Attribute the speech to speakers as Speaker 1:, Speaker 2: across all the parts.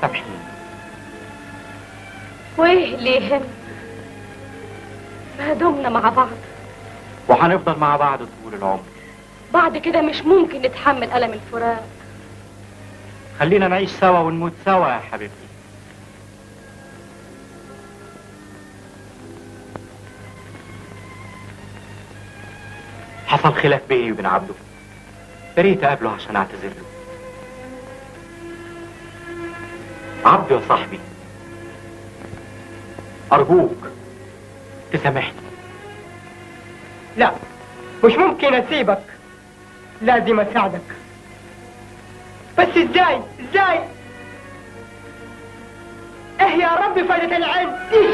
Speaker 1: سامحيني.
Speaker 2: وايه اللي يهم؟ ما دمنا مع بعض
Speaker 1: وهنفضل مع بعض طول العمر.
Speaker 2: بعد كده مش ممكن نتحمل ألم الفراق.
Speaker 1: خلينا نعيش سوا ونموت سوا يا حبيبتي. حصل خلاف بيني وبين عبده، يا ريت اقابله عشان اعتذر له. عبده يا صاحبي، ارجوك تسامحني.
Speaker 3: لا، مش ممكن اسيبك، لازم اساعدك. بس ازاي؟ ايه يا رب فايدة العين دي؟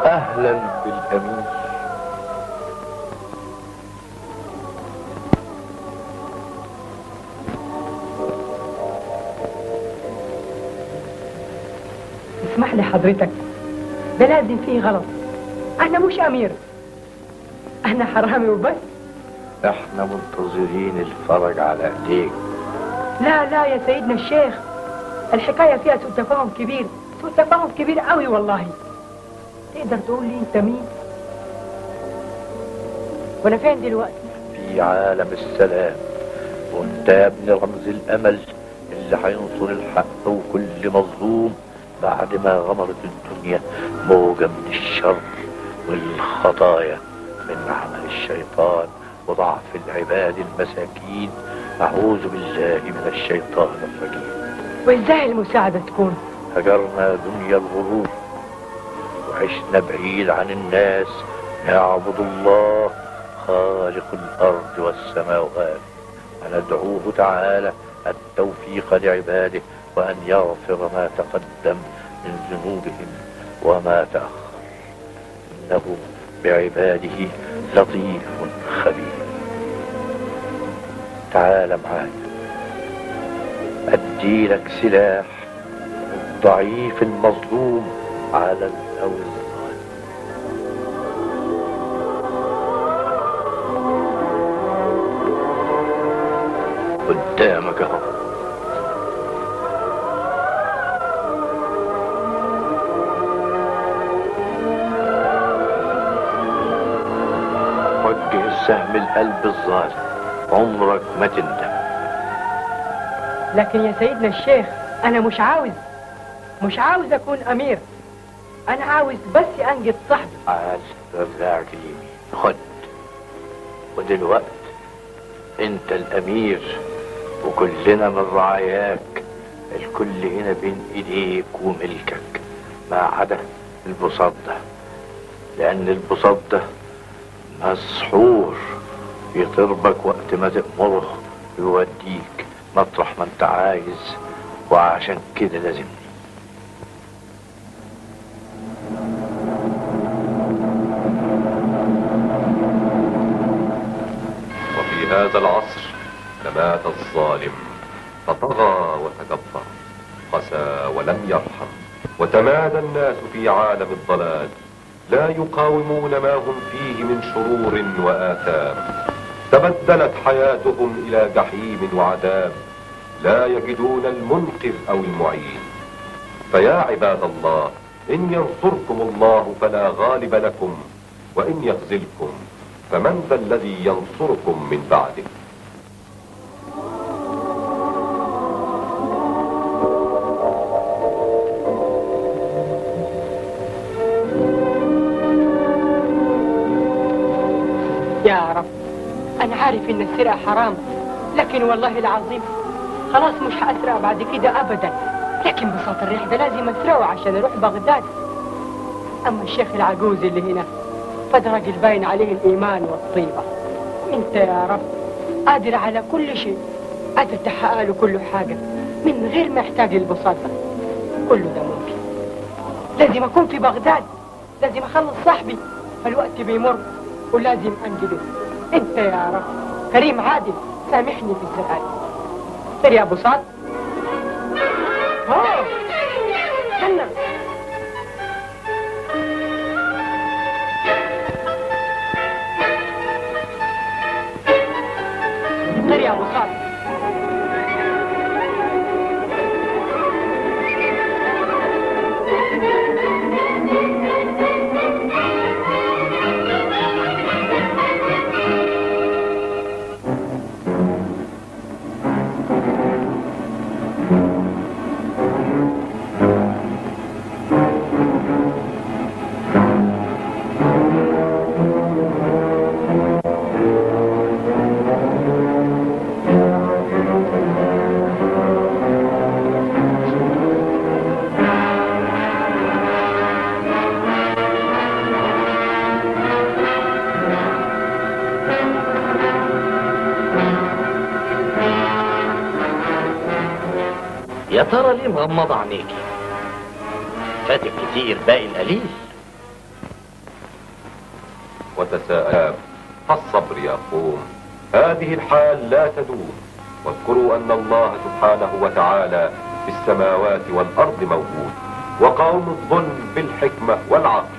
Speaker 4: أهلا بالأمير.
Speaker 3: اسمح لي حضرتك، ده لازم فيه غلط. احنا مش امير، احنا حرامي وبس.
Speaker 4: احنا منتظرين الفرج على ايديك.
Speaker 3: لا يا سيدنا الشيخ، الحكاية فيها سوء تفاهم كبير، سوء تفاهم كبير قوي والله. تقدر تقول لي انت مين؟ وانا فين دلوقتي؟
Speaker 4: في عالم السلام، وانت يا ابن رمز الامل اللي هينصر الحق وكل مظلوم بعد ما غمرت الدنيا موجة من الشر والخطايا من عمل الشيطان وضعف العباد المساكين. أعوذ بالله من الشيطان الرجيم.
Speaker 3: وازاي المساعدة تكون؟
Speaker 4: هجرنا دنيا الغرور وعشنا بعيد عن الناس نعبد الله خالق الأرض والسماوات، وندعوه تعالى التوفيق لعباده وأن يغفر ما تقدم من ذنوبهم وما تأخر، إنه بعباده لطيف خبير. تعال معايا أدي لك سلاح الضعيف المظلوم على الأول. قدامك اهو. وجه السهم القلب الظالم، عمرك ما تندم.
Speaker 3: لكن يا سيدنا الشيخ، انا مش عاوز اكون امير، انا عاوز بس انجد صاحبي.
Speaker 4: عايز رجعك اليمين، خد. ودلوقتي انت الامير وكلنا من رعاياك، الكل هنا بين ايديك وملكك ما عدا البساط ده، لان البساط ده مسحور يطربك وقت ما تأمره يوديك مطرح ما انت عايز، وعشان كده لازم.
Speaker 5: وفي هذا العصر تمات الظالم فطغى وتكبر، قسى ولم يرحم، وتمادى الناس في عالم الضلال لا يقاومون ما هم فيه من شرور وآثام. تبدلت حياتهم إلى جحيم وعذاب، لا يجدون المنقذ أو المعين. فيا عباد الله، إن ينصركم الله فلا غالب لكم، وإن يخذلكم فمن ذا الذي ينصركم من بعده.
Speaker 3: يا رب، أنا عارف إن السرقة حرام، لكن والله العظيم خلاص مش هأسرق بعد كده أبدا. لكن بساط الريح ده لازم أسرقه عشان أروح بغداد. أما الشيخ العجوز اللي هنا فده راجل باين عليه الإيمان والطيبة، وإنت يا رب قادر على كل شيء، قادر تحقق له كل حاجة من غير ما يحتاج البساط ده. كله ده ممكن. لازم أكون في بغداد، لازم أخلص صاحبي، فالوقت بيمر ولازم أنجده. أنت يا رب كريم عادل، سامحني في السؤال. سير يا أبو صاد. استنى. سير يا أبو صاد.
Speaker 4: يا ترى ليه مغمضة عينيكي؟ فاتك كتير باقي القليل.
Speaker 5: وتساءل الصبر يا قوم، هذه الحال لا تدوم. واذكروا أن الله سبحانه وتعالى في السماوات والأرض موجود، وقوم الظلم بالحكمة والعقل.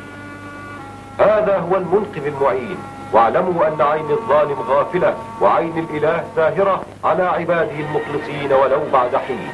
Speaker 5: هذا هو المنقذ المعين. واعلموا أن عين الظالم غافلة، وعين الإله ساهرة على عباده المخلصين ولو بعد حين.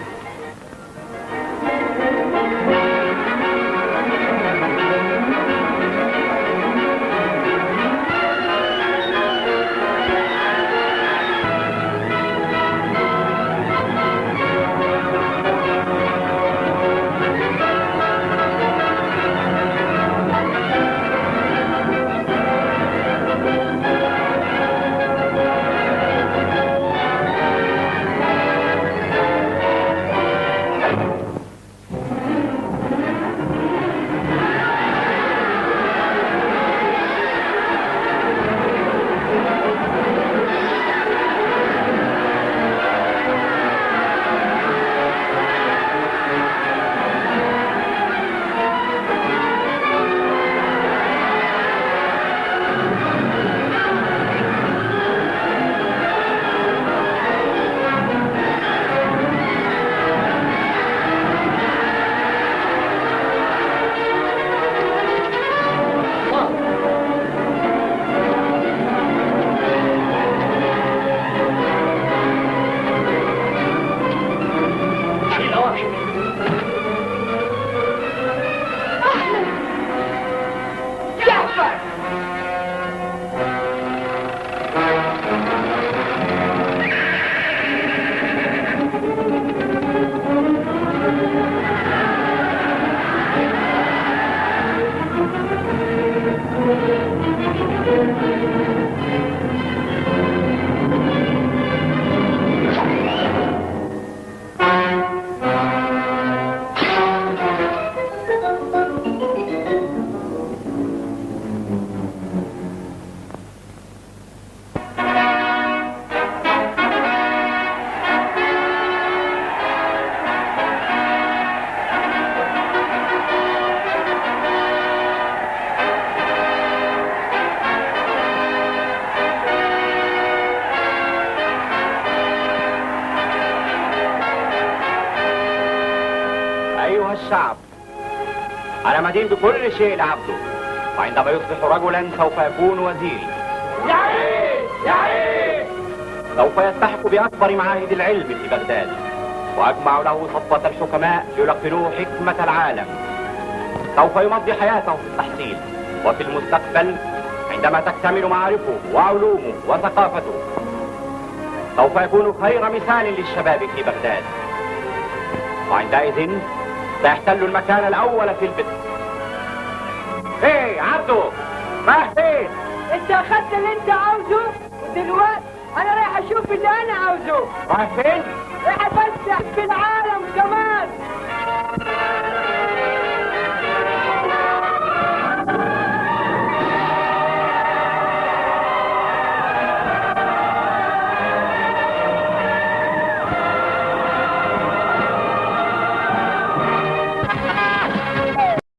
Speaker 1: الشعب، أنا مدين بكل شيء لعبده، وعندما يصبح رجلا سوف يكون وزيري. سوف يلتحق بأكبر معاهد العلم في بغداد، وأجمع له صفوة الحكماء ليلقنوه حكمة العالم. سوف يمضي حياته في التحصيل، وفي المستقبل عندما تكتمل معارفه وعلومه وثقافته سوف يكون خير مثال للشباب في بغداد، وعندئذ سيحتل المكان الأول في البدء. ايه عبده، رايح فين؟
Speaker 3: انت اخدت اللي انت عاوزه، ودلوقتي انا رايح اشوف اللي انا عاوزه.
Speaker 1: رايح فين؟
Speaker 3: رايح اتفسح في العالم كمان.